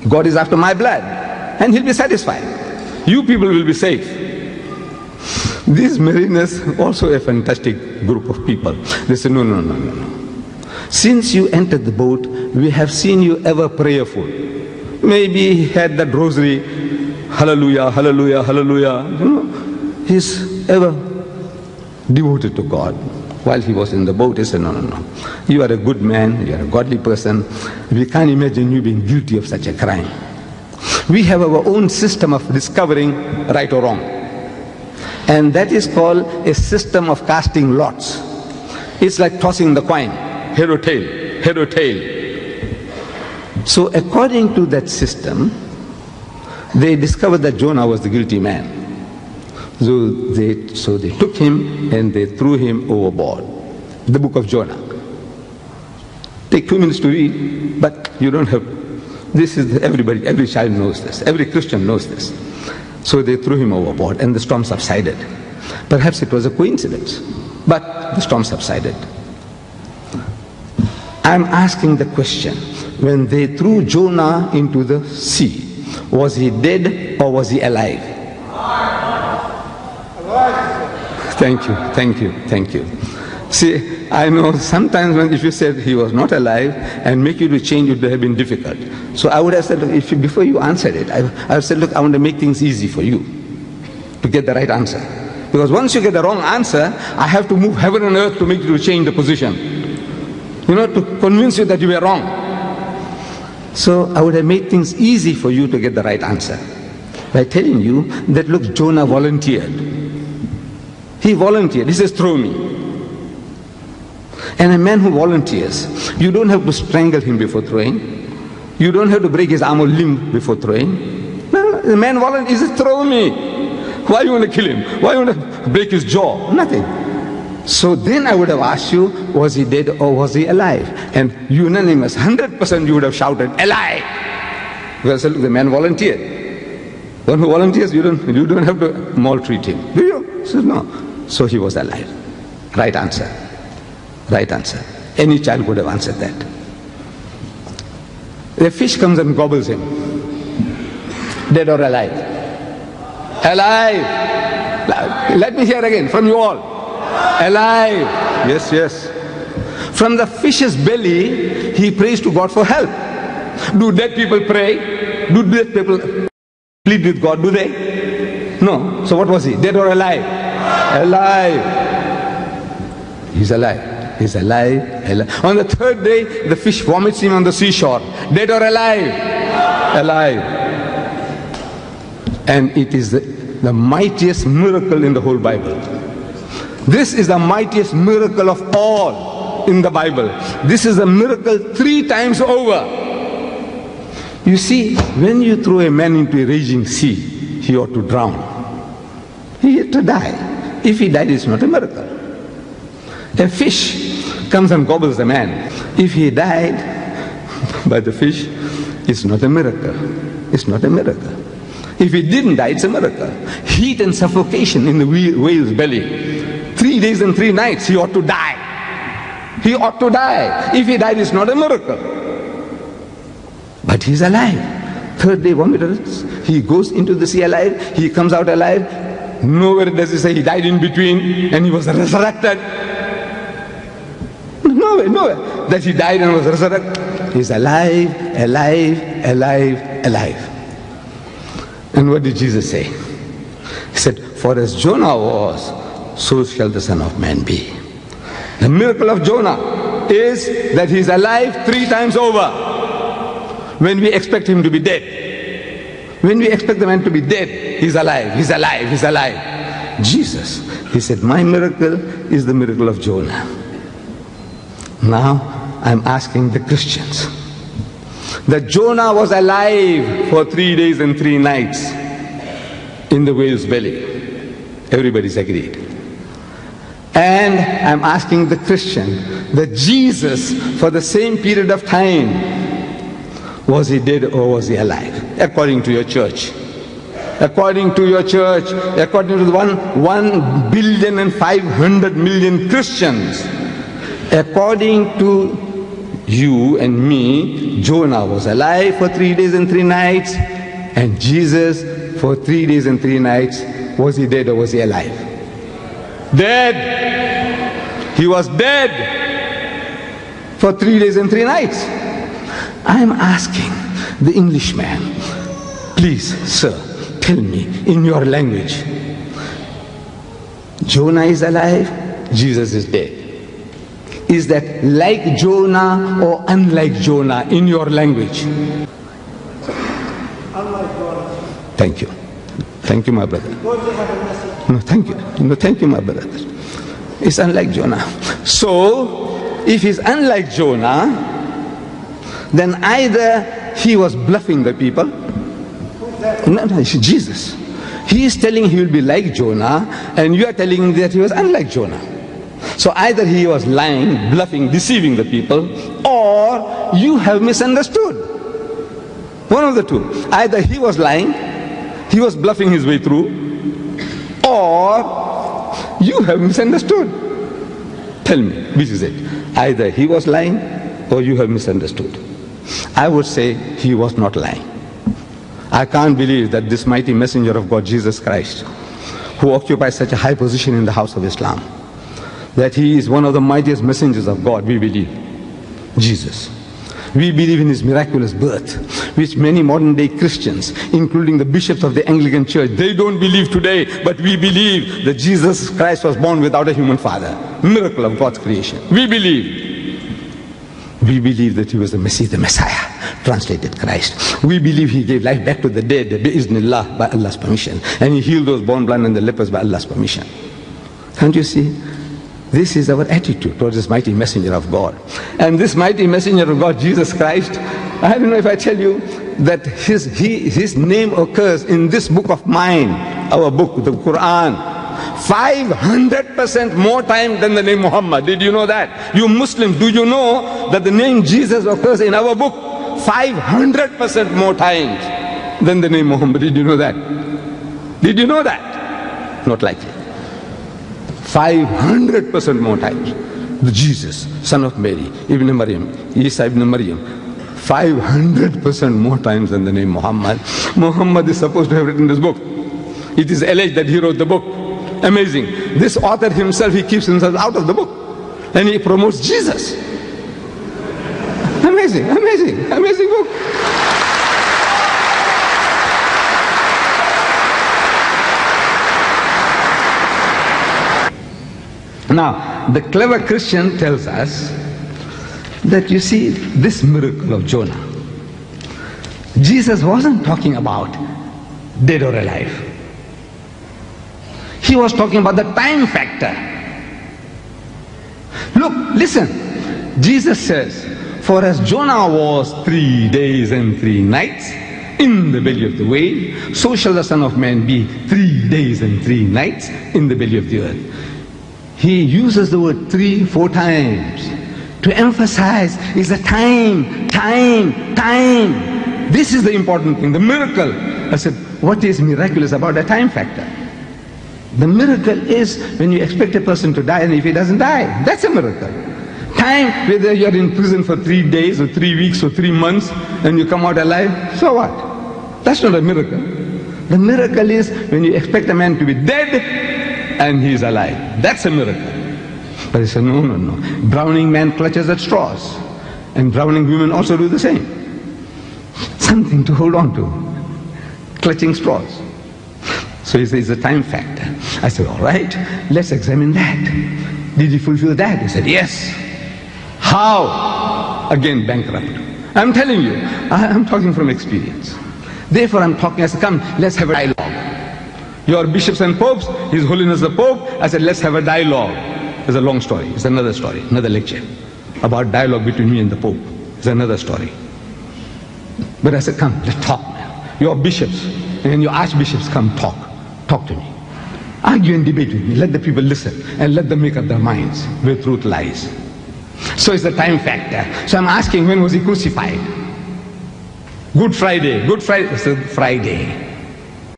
God is after my blood, and he'll be satisfied. You people will be safe. These mariners, also a fantastic group of people. They say, no, no, no, no, no. Since you entered the boat, we have seen you ever prayerful. Maybe he had that rosary, hallelujah, hallelujah, hallelujah. You know, he's ever devoted to God. While he was in the boat, he said, no, no, no. You are a good man, you are a godly person. We can't imagine you being guilty of such a crime. We have our own system of discovering right or wrong. And that is called a system of casting lots. It's like tossing the coin, head or tail, head or tail. So according to that system, they discovered that Jonah was the guilty man. So they took him and they threw him overboard. The book of Jonah. Take 2 minutes to read, but you don't have. This is everybody, every child knows this. Every Christian knows this. So they threw him overboard and the storm subsided. Perhaps it was a coincidence, but the storm subsided. I'm asking the question, when they threw Jonah into the sea, was he dead or was he alive? Thank you, thank you, thank you. See, I know sometimes if you said he was not alive and make you to change, it would have been difficult. So I would have said, look, before you answered it, I have said, look, I want to make things easy for you to get the right answer. Because once you get the wrong answer, I have to move heaven and earth to make you to change the position. You know, to convince you that you were wrong. So I would have made things easy for you to get the right answer by telling you that, look, Jonah volunteered. He volunteered. He says, throw me. And a man who volunteers, you don't have to strangle him before throwing. You don't have to break his arm or limb before throwing. No, the man volunteers, he says, throw me. Why you want to kill him? Why you want to break his jaw? Nothing. So then I would have asked you, was he dead or was he alive? And unanimous, 100% you would have shouted, alive. Because the man volunteered. The one who volunteers, you don't have to maltreat him. Do you? He says, no. So he was alive. Right answer. Right answer. Any child would have answered that. The fish comes and gobbles him. Dead or alive? Alive. Let me hear again from you all. Alive. Yes, yes. From the fish's belly, he prays to God for help. Do dead people pray? Do dead people plead with God? Do they? No. So what was he? Dead or alive? Alive. He's alive. He's alive, alive. On the third day, the fish vomits him on the seashore. Dead or alive? Alive. And it is the mightiest miracle in the whole Bible. This is the mightiest miracle of all in the Bible. This is a miracle 3 times over. You see, when you throw a man into a raging sea, he ought to drown. He had to die. If he died, it's not a miracle. A fish comes and gobbles the man. If he died by the fish, it's not a miracle. It's not a miracle. If he didn't die, it's a miracle. Heat and suffocation in the whale's belly. 3 days and 3 nights, he ought to die. He ought to die. If he died, it's not a miracle. But he's alive. Third day vomiters. He goes into the sea alive. He comes out alive. Nowhere does he say he died in between and he was resurrected. Nowhere that he died and was resurrected. He's alive, alive, alive, alive. And what did Jesus say? He said, for as Jonah was, so shall the Son of Man be. The miracle of Jonah is that he's alive 3 times over. When we expect him to be dead. When we expect the man to be dead, he's alive, he's alive, he's alive. Jesus, he said, my miracle is the miracle of Jonah. Now, I'm asking the Christians, that Jonah was alive for 3 days and 3 nights in the whale's belly. Everybody's agreed. And I'm asking the Christian that Jesus, for the same period of time, was he dead or was he alive? According to your church. According to your church, according to the 1,500,000,000 Christians, according to you and me, Jonah was alive for 3 days and 3 nights, and Jesus for 3 days and 3 nights, was he dead or was he alive? Dead. He was dead for 3 days and 3 nights. I am asking the Englishman, please, sir, tell me in your language, Jonah is alive, Jesus is dead. Is that like Jonah or unlike Jonah in your language? Unlike Jonah. Thank you. Thank you, my brother. No, thank you. No, thank you, my brother. It's unlike Jonah. So, if he's unlike Jonah, then either he was bluffing the people. No, it's Jesus. He is telling he will be like Jonah, and you are telling him that he was unlike Jonah. So either he was lying, bluffing, deceiving the people, or you have misunderstood. One of the two. Either he was lying, he was bluffing his way through, or you have misunderstood. Tell me, which is it? Either he was lying, or you have misunderstood. I would say he was not lying. I can't believe that this mighty messenger of God, Jesus Christ, who occupies such a high position in the house of Islam, that he is one of the mightiest messengers of God, we believe. Jesus. We believe in his miraculous birth, which many modern day Christians, including the bishops of the Anglican Church, they don't believe today, but we believe that Jesus Christ was born without a human father. Miracle of God's creation. We believe. We believe that he was the Messiah, translated Christ. We believe he gave life back to the dead, bi-iznillah, by Allah's permission. And he healed those born blind and the lepers by Allah's permission. Can't you see? This is our attitude towards this mighty messenger of God. And this mighty messenger of God, Jesus Christ, I don't know if I tell you that his name occurs in this book of mine, our book, the Quran, 500% more time than the name Muhammad. Did you know that? You Muslims, do you know that the name Jesus occurs in our book 500% more times than the name Muhammad? Did you know that? Did you know that? Not likely. 500% more times. The Jesus, son of Mary, Ibn Maryam, Isa ibn Maryam, 500% more times than the name Muhammad. Muhammad is supposed to have written this book. It is alleged that he wrote the book. Amazing. This author himself, he keeps himself out of the book. And he promotes Jesus. Amazing, amazing, amazing book. Now, the clever Christian tells us that, you see, this miracle of Jonah, Jesus wasn't talking about dead or alive. He was talking about the time factor. Look, listen. Jesus says, for as Jonah was 3 days and 3 nights in the belly of the whale, so shall the Son of Man be 3 days and 3 nights in the belly of the earth. He uses the word 3, 4 times to emphasize is the time. This is the important thing, the miracle. I said, what is miraculous about the time factor? The miracle is when you expect a person to die and if he doesn't die, that's a miracle. Time, whether you're in prison for 3 days or 3 weeks or 3 months and you come out alive, so what? That's not a miracle. The miracle is when you expect a man to be dead and he's alive. That's a miracle. But he said, no. Drowning man clutches at straws. And drowning women also do the same. Something to hold on to. Clutching straws. So he says, it's a time factor. I said, all right, let's examine that. Did he fulfill that? He said, yes. How? Again, bankrupt. I'm telling you, I'm talking from experience. Therefore, I'm talking, I said, come, let's have a dialogue. Your bishops and popes, His Holiness the Pope, I said, let's have a dialogue. It's a long story. It's another story, another lecture about dialogue between me and the Pope. It's another story. But I said, come, let's talk now. Your bishops and your archbishops, come talk. Talk to me. Argue and debate with me. Let the people listen and let them make up their minds where truth lies. So it's the time factor. So I'm asking, when was he crucified? Good Friday. Good Friday. It's a Friday.